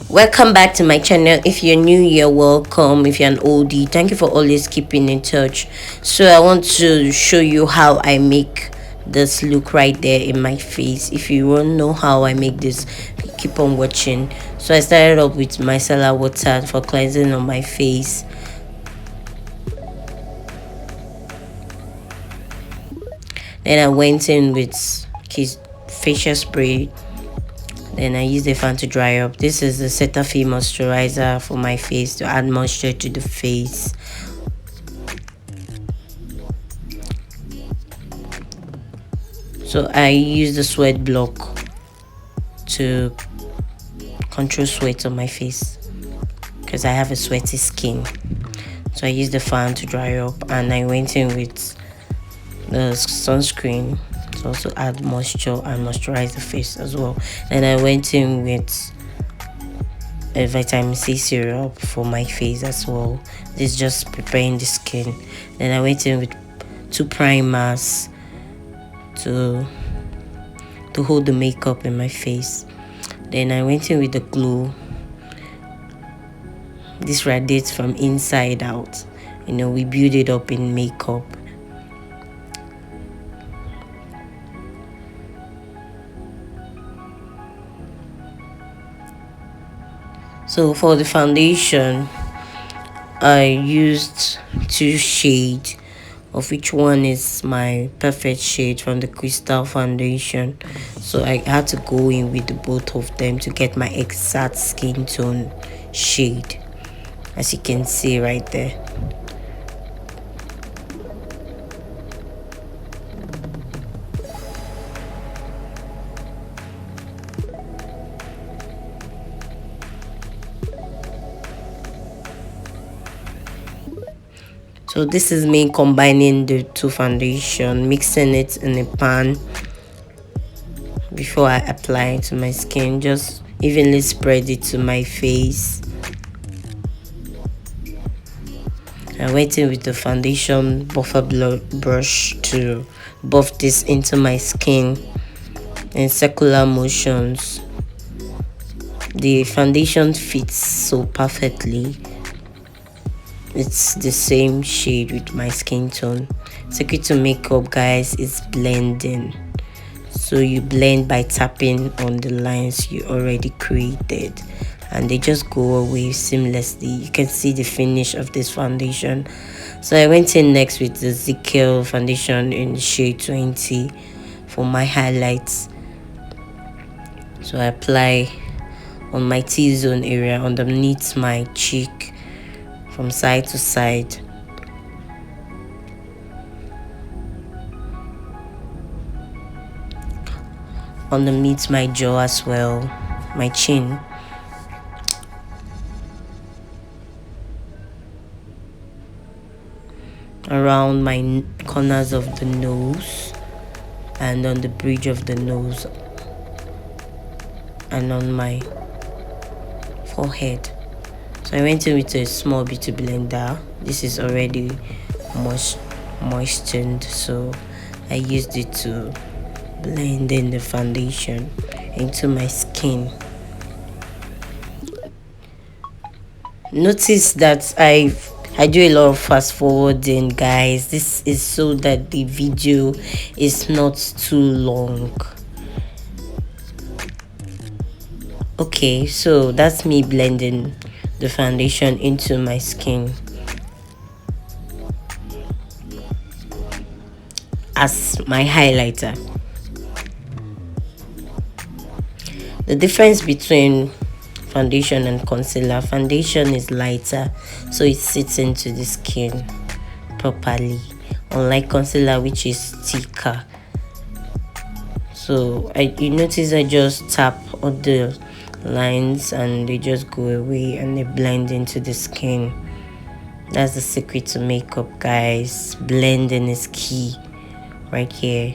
Welcome back to my channel. If you're new here, welcome. If you're an oldie, thank you for always keeping in touch. So I want to show you how I make this look right there in my face. If you want to know how I make this, keep on watching. So I started up with micellar water for cleansing on my face. Then I went in with facial spray. Then I use the fan to dry up. This is the Cetaphil moisturizer for my face to add moisture to the face. So I use the sweat block to control sweat on my face because I have a sweaty skin. So I use the fan to dry up, and I went in with the sunscreen to also add moisture and moisturize the face as well. And I went in with a vitamin C syrup for my face as well. This is just preparing the skin. Then I went in with 2 primers to hold the makeup in my face. Then I went in with the glue. This radiates from inside out. You know, we build it up in makeup. So for the foundation, I used 2 shades, of which one is my perfect shade from the Krystal foundation. So I had to go in with both of them to get my exact skin tone shade, as you can see right there. So this is me combining the 2 foundation, mixing it in a pan before I apply it to my skin. Just evenly spread it to my face. I went in with the foundation buffer brush to buff this into my skin in circular motions. The foundation fits so perfectly. It's the same shade with my skin tone. Secret to makeup, guys, is blending. So you blend by tapping on the lines you already created, and they just go away seamlessly. You can see the finish of this foundation. So I went in next with the Zikel foundation in shade 20 for my highlights. So I apply on my T-zone area underneath my cheek, from side to side. Underneath my jaw as well, my chin. Around my corners of the nose, and on the bridge of the nose, and on my forehead. So I went in with a small beauty blender. This is already moistened, so I used it to blend in the foundation into my skin. Notice that I do a lot of fast forwarding, guys. This is so that the video is not too long. Okay, so that's me blending the foundation into my skin as my highlighter. The difference between foundation and concealer: foundation is lighter, so it sits into the skin properly, unlike concealer, which is thicker. So you notice I just tap on the lines and they just go away and they blend into the skin. That's the secret to makeup, guys. Blending is key right here.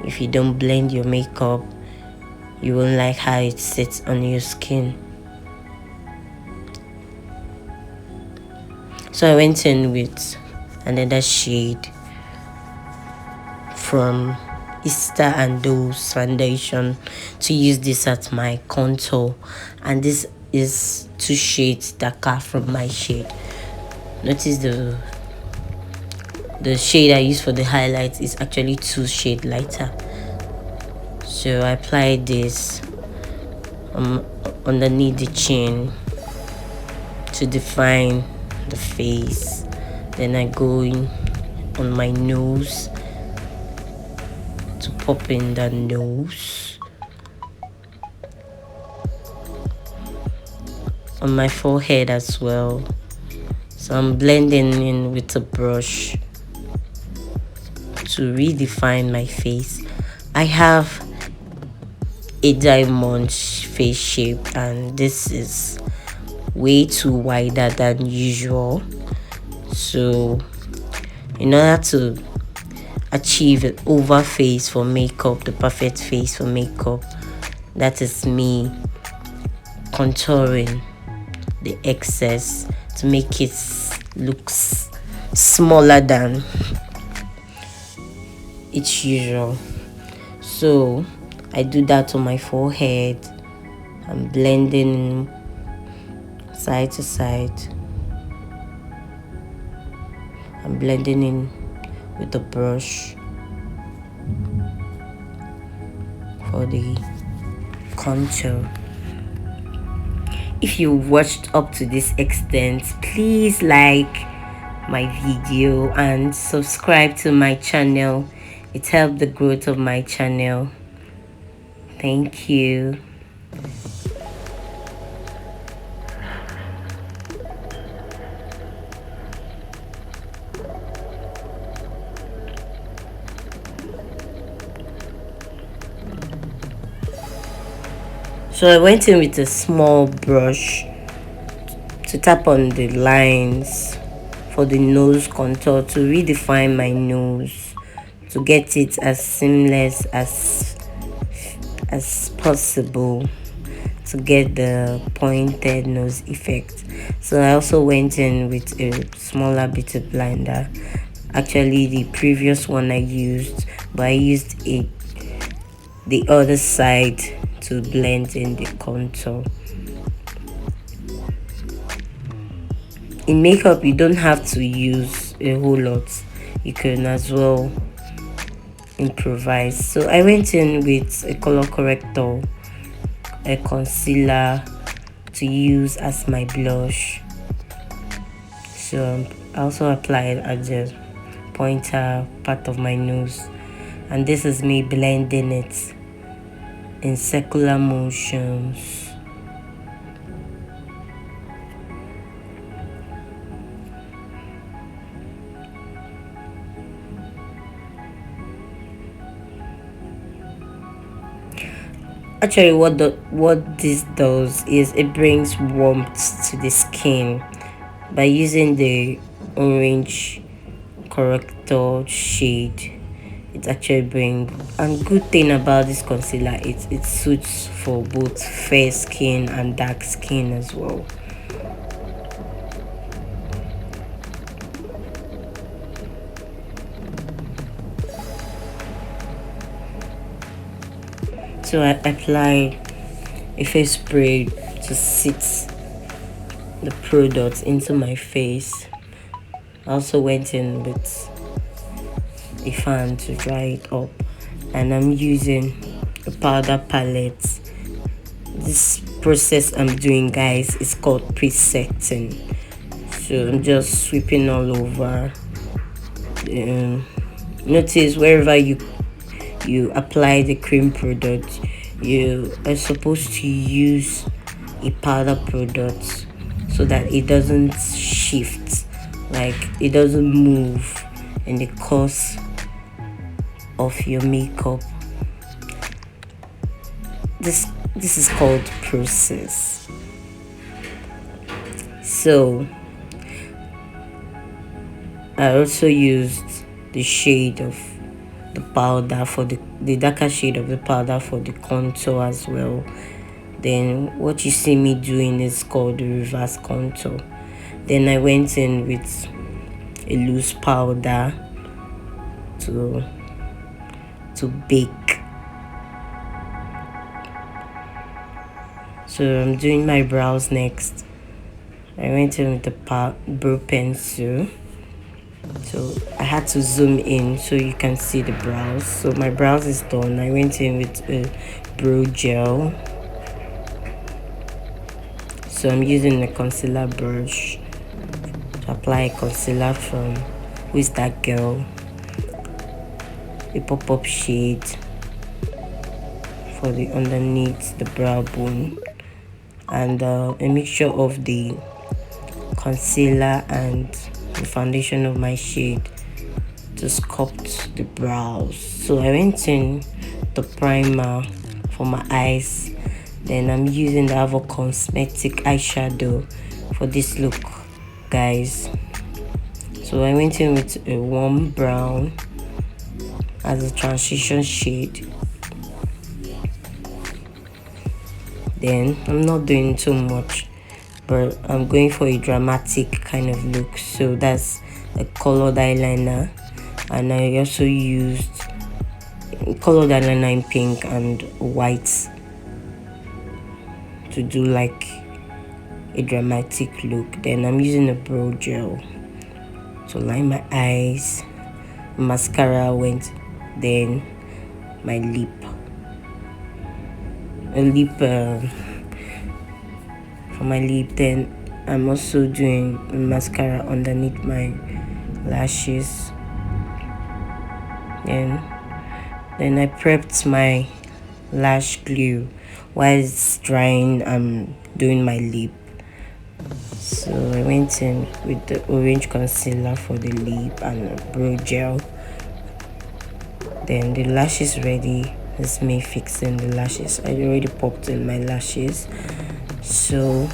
If you don't blend your makeup, you won't like how it sits on your skin. So I went in with another shade from Issa and those foundation to use this as my contour, and this is 2 shades darker from my shade. Notice the shade I use for the highlights is actually 2 shades lighter. So I apply this underneath the chin to define the face. Then I go in on my nose to pop in the nose, on my forehead as well. So I'm blending in with a brush to redefine my face. I have a diamond face shape, and this is way too wider than usual. So in order to achieve an oval face for makeup, the perfect face for makeup, that is me contouring the excess to make it look smaller than it's usual. So I do that on my forehead. I'm blending side to side. I'm blending in with the brush for the contour. If you watched up to this extent, please like my video and subscribe to my channel. It helped the growth of my channel. Thank you. So I went in with a small brush to tap on the lines for the nose contour, to redefine my nose, to get it as seamless as possible, to get the pointed nose effect. So I also went in with a smaller bit of blender. Actually, the previous one I used, but I used it the other side to blend in the contour. In makeup, you don't have to use a whole lot. You can as well improvise. So I went in with a color corrector, a concealer to use as my blush. So I also applied at the pointer part of my nose, and this is me blending it in circular motions. Actually, what this does is it brings warmth to the skin by using the orange corrector shade. It actually brings, and good thing about this concealer, it suits for both fair skin and dark skin as well. So I applied a face spray to sit the product into my face. I also went in with a fan to dry it up, and I'm using a powder palette. This process I'm doing, guys, is called pre-setting. So I'm just sweeping all over. Notice wherever you apply the cream product, you are supposed to use a powder product so that it doesn't shift, like it doesn't move in the course of your makeup. This is called process. So I also used the shade of the powder for the darker shade of the powder for the contour as well. Then what you see me doing is called the reverse contour. Then I went in with a loose powder to to bake. So I'm doing my brows next. I went in with the brow pencil. So I had to zoom in so you can see the brows. So my brows is done. I went in with a brow gel. So I'm using a concealer brush to apply a concealer from Who Is That Girl, a pop-up shade for the underneath the brow bone, and a mixture of the concealer and the foundation of my shade to sculpt the brows. So I went in the primer for my eyes, then I'm using the Eyeshadow Cosmetics eyeshadow for this look, guys. So I went in with a warm brown as a transition shade. Then I'm not doing too much, but I'm going for a dramatic kind of look. So that's a colored eyeliner, and I also used colored eyeliner in pink and white to do like a dramatic look. Then I'm using a brow gel to line my eyes. Mascara went, then my lip. For my lip. Then I'm also doing mascara underneath my lashes. Then I prepped my lash glue. While it's drying, I'm doing my lip. So I went in with the orange concealer for the lip and a brow gel. Then the lash is ready. It's me fixing the lashes. I already popped in my lashes, so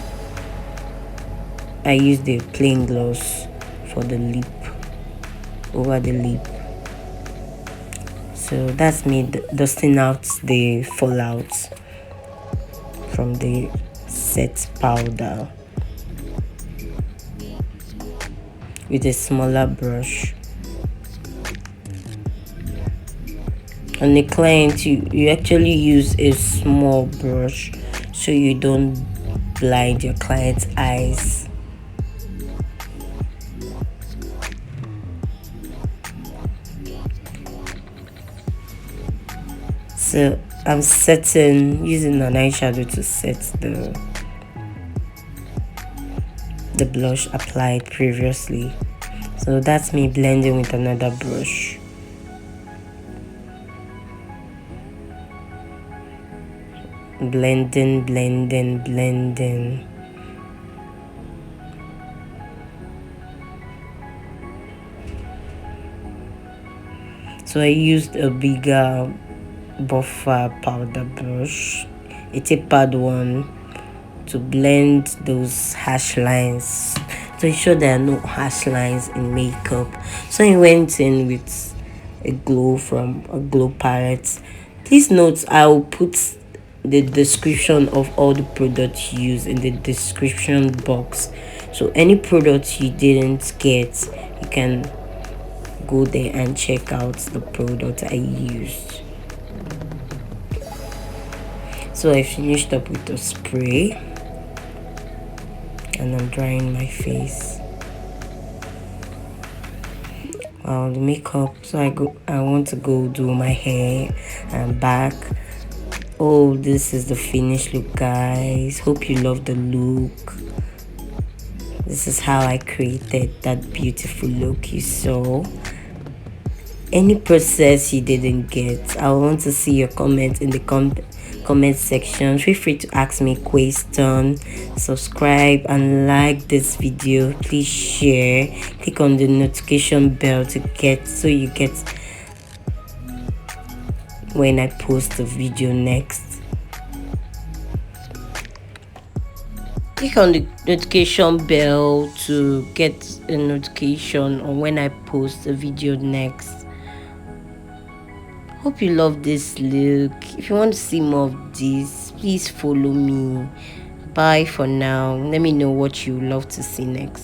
I used the plain gloss for the lip, over the lip. So that's me dusting out the fallout from the set powder with a smaller brush. On the client, you actually use a small brush so you don't blind your client's eyes. So I'm using an eyeshadow to set the blush applied previously. So that's me blending with another brush. Blending. So I used a bigger buffer powder brush, a tapered one, to blend those harsh lines, to ensure there are no harsh lines in makeup. So I went in with a glow from a glow palette. Please note, I'll put the description of all the products used in the description box, so any products you didn't get, you can go there and check out the product I used. So I finished up with the spray and I'm drying my face. Wow, the makeup. So I want to go do my hair and back. Oh, this is the finished look, guys. Hope you love the look. This is how I created that beautiful look you saw. Any process you didn't get, I want to see your comments in the comment section. Feel free to ask me questions. Subscribe and like this video. Please share. Click on the notification bell to you get when I post a video next. Click on the notification bell to get a notification on when I post a video next. Hope you love this look. If you want to see more of this, please follow me. Bye for now. Let me know what you love to see next.